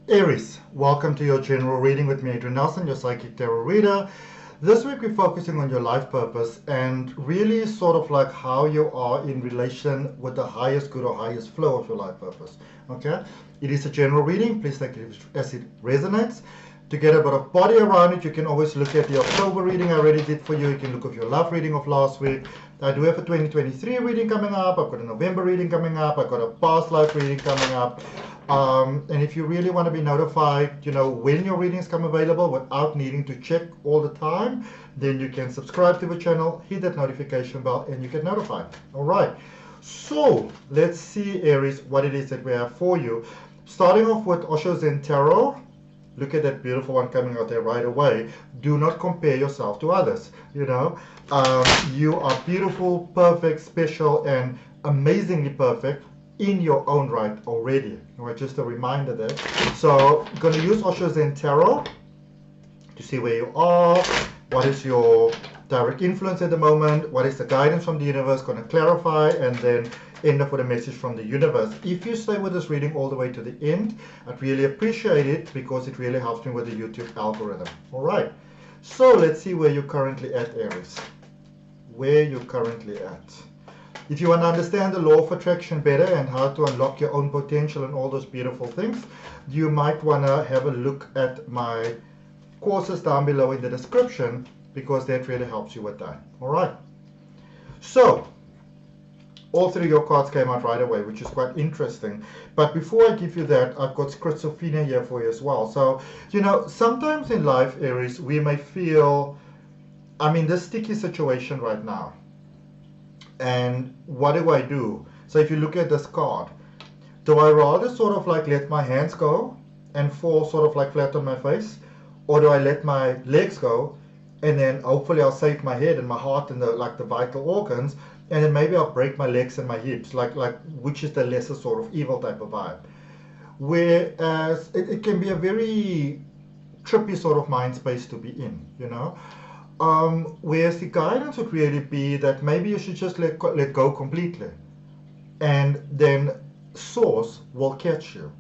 Aries, welcome to your general reading with me, Adrian Nelson, your psychic tarot reader. This week we're focusing on your life purpose and really sort of like how you are in relation with the highest good or highest flow of your life purpose. Okay, it is a general reading. Please take it as it resonates. To get a bit of body around it, you can always look at the October reading I already did for you. You can look at your love reading of last week. I do have a 2023 reading coming up. I've got a November reading coming up. I've got a past life reading coming up. And if you really want to be notified, when your readings come available without needing to check all the time, then you can subscribe to the channel, hit that notification bell, and you get notified. All right. So let's see, Aries, what it is that we have for you. Starting off with OSHO Zen Tarot. Look at that beautiful one coming out there right away. Do not compare yourself to others. You are beautiful, perfect, special, and amazingly perfect in your own right already. All right, just a reminder there. So I'm going to use Osho Zen Tarot to see where you are. What is your direct influence at the moment? What is the guidance from the universe? Going to clarify and then end up with a message from the universe. If you stay with this reading all the way to the end, I'd really appreciate it because it really helps me with the YouTube algorithm. All right, so let's see where you're currently at, Aries. Where you're currently at. If you want to understand the law of attraction better and how to unlock your own potential and all those beautiful things, you might want to have a look at my courses down below in the description because that really helps you with that. All right, so all three of your cards came out right away, which is quite interesting. But before I give you that, I've got schizophrenia here for you as well. So, sometimes in life, Aries, we may feel, I'm in this sticky situation right now. And what do I do? So if you look at this card, do I rather sort of like let my hands go and fall sort of like flat on my face? Or do I let my legs go and then hopefully I'll save my head and my heart and the vital organs, and then maybe I'll break my legs and my hips, like which is the lesser sort of evil type of vibe. Whereas it can be a very trippy sort of mind space to be in, whereas the guidance would really be that maybe you should just let go completely, and then source will catch you.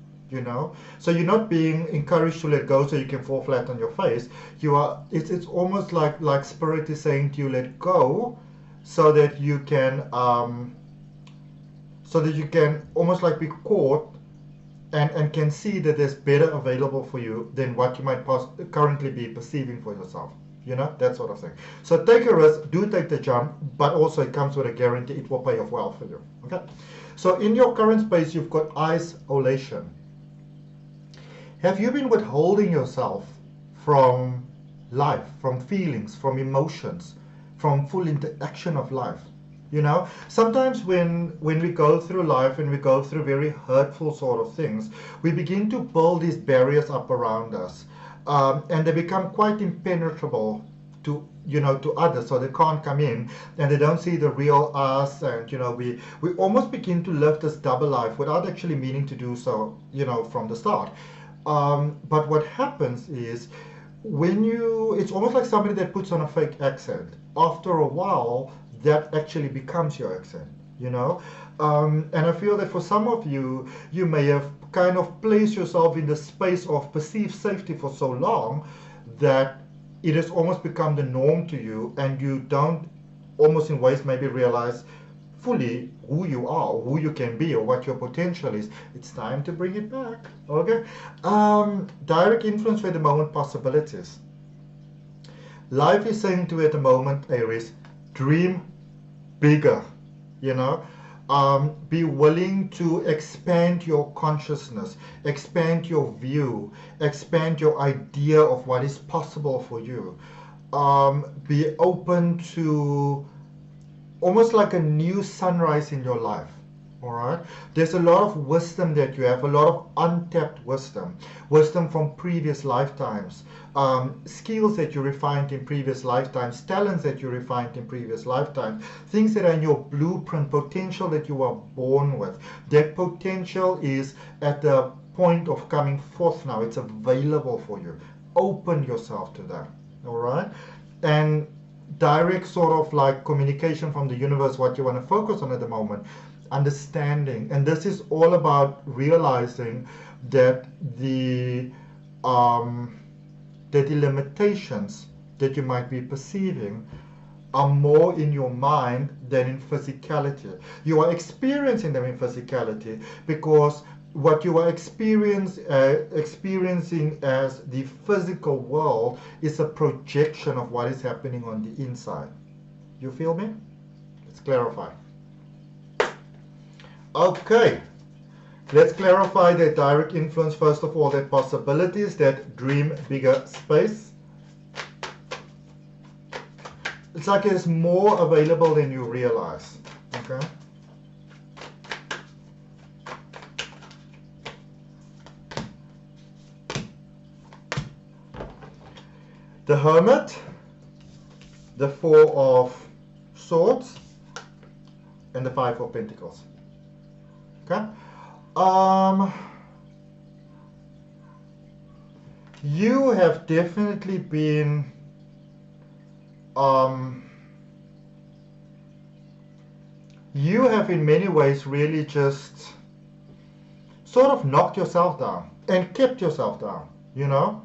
So you're not being encouraged to let go so you can fall flat on your face. It's almost like spirit is saying to you, let go, so that you can almost like be caught and can see that there's better available for you than what you might currently be perceiving for yourself. That sort of thing. So take a risk, do take the jump, but also it comes with a guarantee it will pay off well for you. Okay. So in your current space, you've got isolation. Have you been withholding yourself from life, from feelings, from emotions, from full interaction of life? Sometimes when we go through life and we go through very hurtful sort of things, we begin to build these barriers up around us. And they become quite impenetrable to others, so they can't come in and they don't see the real us, and we almost begin to live this double life without actually meaning to do so, from the start. But what happens is it's almost like somebody that puts on a fake accent. After a while, that actually becomes your accent. And I feel that for some of you, you may have kind of placed yourself in the space of perceived safety for so long that it has almost become the norm to you, and you don't almost in ways maybe realize fully who you are, or who you can be, or what your potential is. It's time to bring it back. Okay. Direct influence for the moment, possibilities. Life is saying to you at the moment, Aries, dream bigger. Be willing to expand your consciousness, expand your view, expand your idea of what is possible for you. Be open to almost like a new sunrise in your life. All right, there's a lot of wisdom that you have, a lot of untapped wisdom from previous lifetimes, skills that you refined in previous lifetimes, talents that you refined in previous lifetimes, things that are in your blueprint, potential that you were born with. That potential is at the point of coming forth now. It's available for you. Open yourself to that. All right, and direct sort of like communication from the universe, what you want to focus on at the moment. Understanding, and this is all about realizing that the limitations that you might be perceiving are more in your mind than in physicality. You are experiencing them in physicality because what you are experiencing as the physical world is a projection of what is happening on the inside. You feel me? Let's clarify. Okay, let's clarify their direct influence. First of all, their possibilities, that dream bigger space. It's like there's more available than you realize. Okay. The Hermit, the Four of Swords, and the Five of Pentacles. Okay. You have definitely been you have in many ways really just sort of knocked yourself down and kept yourself down, you know.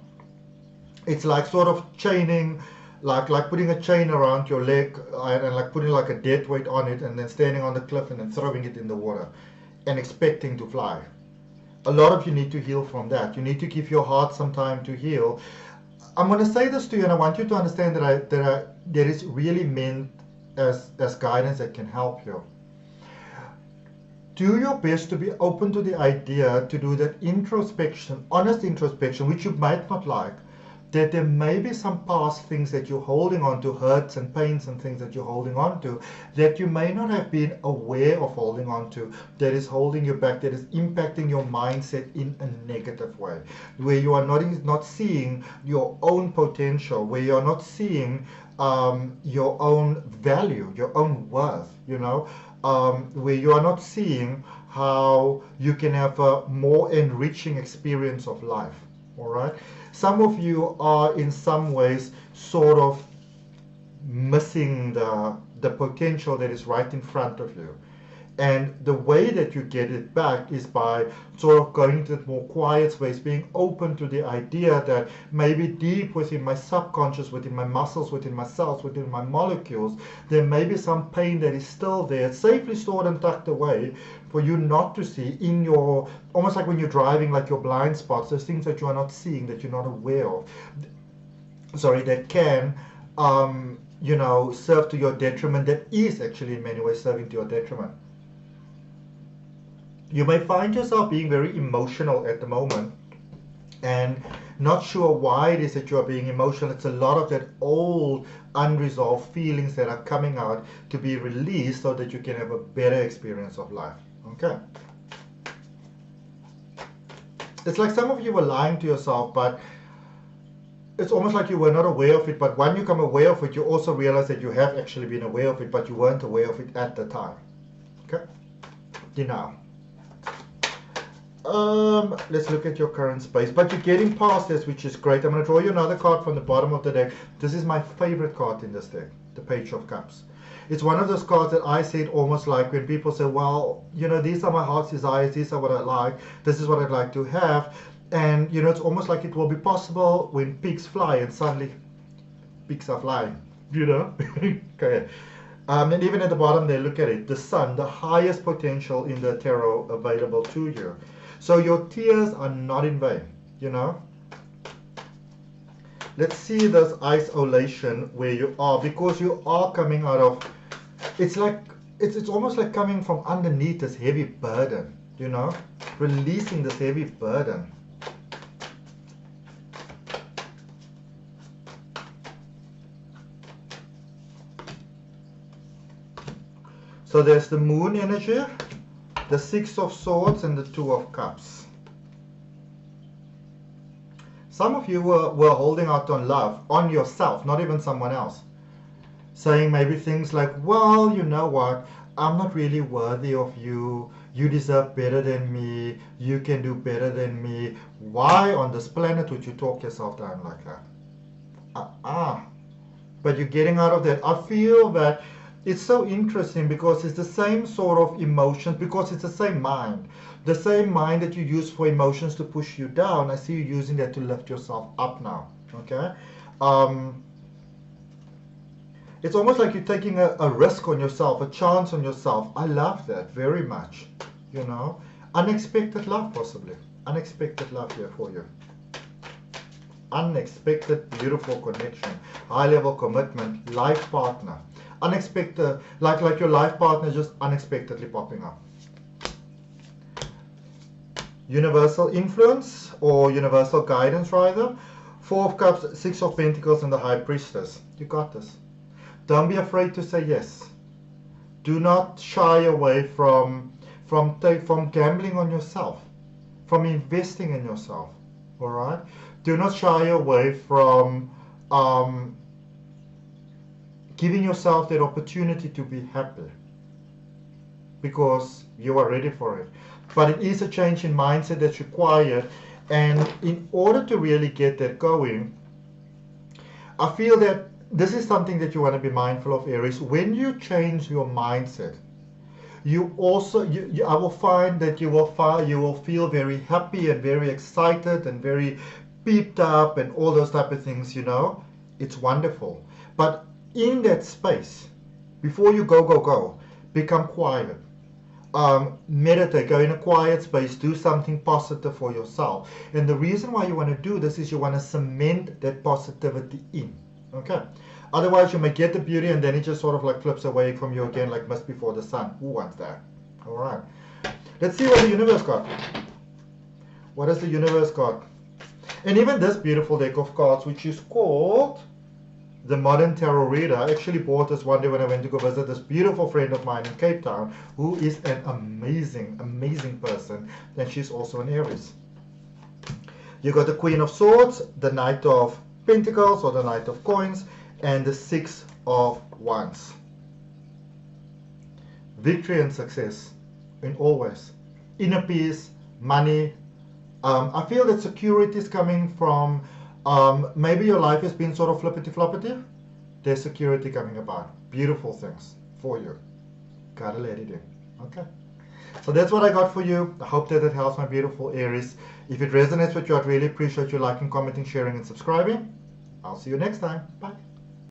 It's like sort of chaining, like putting a chain around your leg and like putting like a dead weight on it and then standing on the cliff and then throwing it in the water and expecting to fly. A lot of you need to heal from that. You need to give your heart some time to heal. I'm going to say this to you, and I want you to understand that is really meant as guidance that can help you. Do your best to be open to the idea to do that introspection, honest introspection, which you might not like, that there may be some past things that you're holding on to, hurts and pains and things that you're holding on to, that you may not have been aware of holding on to, that is holding you back, that is impacting your mindset in a negative way, where you are not seeing your own potential, where you are not seeing your own value, your own worth, you know, where you are not seeing how you can have a more enriching experience of life. All right. Some of you are in some ways sort of missing the potential that is right in front of you. And the way that you get it back is by sort of going to the more quiet space, being open to the idea that maybe deep within my subconscious, within my muscles, within my cells, within my molecules, there may be some pain that is still there, safely stored and tucked away for you not to see in your, almost like when you're driving, like your blind spots, those things that you are not seeing, that you're not aware of, sorry, that can, you know, serve to your detriment, that is actually in many ways serving to your detriment. You may find yourself being very emotional at the moment and not sure why it is that you are being emotional. It's a lot of that old unresolved feelings that are coming out to be released so that you can have a better experience of life. Okay. It's like some of you were lying to yourself, but it's almost like you were not aware of it. But when you become aware of it, you also realize that you have actually been aware of it, but you weren't aware of it at the time. Okay. Now, let's look at your current space, but you're getting past this, which is great. I'm going to draw you another card from the bottom of the deck. This is my favorite card in this deck, the Page of Cups. It's one of those cards that I said almost like when people say, well, you know, these are my heart's desires, these are what I like, this is what I'd like to have. And, you know, it's almost like it will be possible when pigs fly, and suddenly pigs are flying, you know? Okay. And even at the bottom there, look at it, the sun, the highest potential in the tarot available to you. So your tears are not in vain, you know. Let's see this isolation where you are, because you are coming out of, it's like, it's almost like coming from underneath this heavy burden, you know, releasing this heavy burden. So there's the moon energy, the Six of Swords, and the Two of Cups. Some of you were holding out on love, on yourself, not even someone else. Saying maybe things like, well, you know what, I'm not really worthy of you, you deserve better than me, you can do better than me. Why on this planet would you talk yourself down like that? But you're getting out of that. I feel that it's so interesting because it's the same sort of emotions, because it's the same mind. The same mind that you use for emotions to push you down, I see you using that to lift yourself up now. Okay? It's almost like you're taking a risk on yourself, a chance on yourself. I love that very much. You know? Unexpected love, possibly. Unexpected love here for you. Unexpected, beautiful connection. High-level commitment. Life partner. Unexpected, like your life partner just unexpectedly popping up. Universal influence, or universal guidance rather. 4 of Cups, 6 of Pentacles, and the High Priestess. You got this. Don't be afraid to say yes. Do not shy away from gambling on yourself, from investing in yourself. All right. Do not shy away from giving yourself that opportunity to be happy, because you are ready for it. But it is a change in mindset that's required, and in order to really get that going, I feel that this is something that you want to be mindful of, Aries. When you change your mindset, you also, I will find that you will feel very happy and very excited and very peeped up and all those type of things, you know. It's wonderful. But in that space, before you go, become quiet. Meditate, go in a quiet space, do something positive for yourself. And the reason why you want to do this is you want to cement that positivity in. Okay. Otherwise, you may get the beauty and then it just sort of like flips away from you again, like mist before the sun. Who wants that? All right. Let's see what the universe got. What has the universe got? And even this beautiful deck of cards, which is called the Modern Tarot Reader. I actually bought this one day when I went to go visit this beautiful friend of mine in Cape Town, who is an amazing, amazing person. And she's also an Aries. You got the Queen of Swords, the Knight of Pentacles or the Knight of Coins, and the 6 of Wands. Victory and success in all ways. Inner peace, money. I feel that security is coming from, maybe your life has been sort of flippity-floppity. There's security coming about. Beautiful things for you. Gotta let it in. Okay. So that's what I got for you. I hope that it helps, my beautiful Aries. If it resonates with you, I'd really appreciate you liking, commenting, sharing, and subscribing. I'll see you next time. Bye.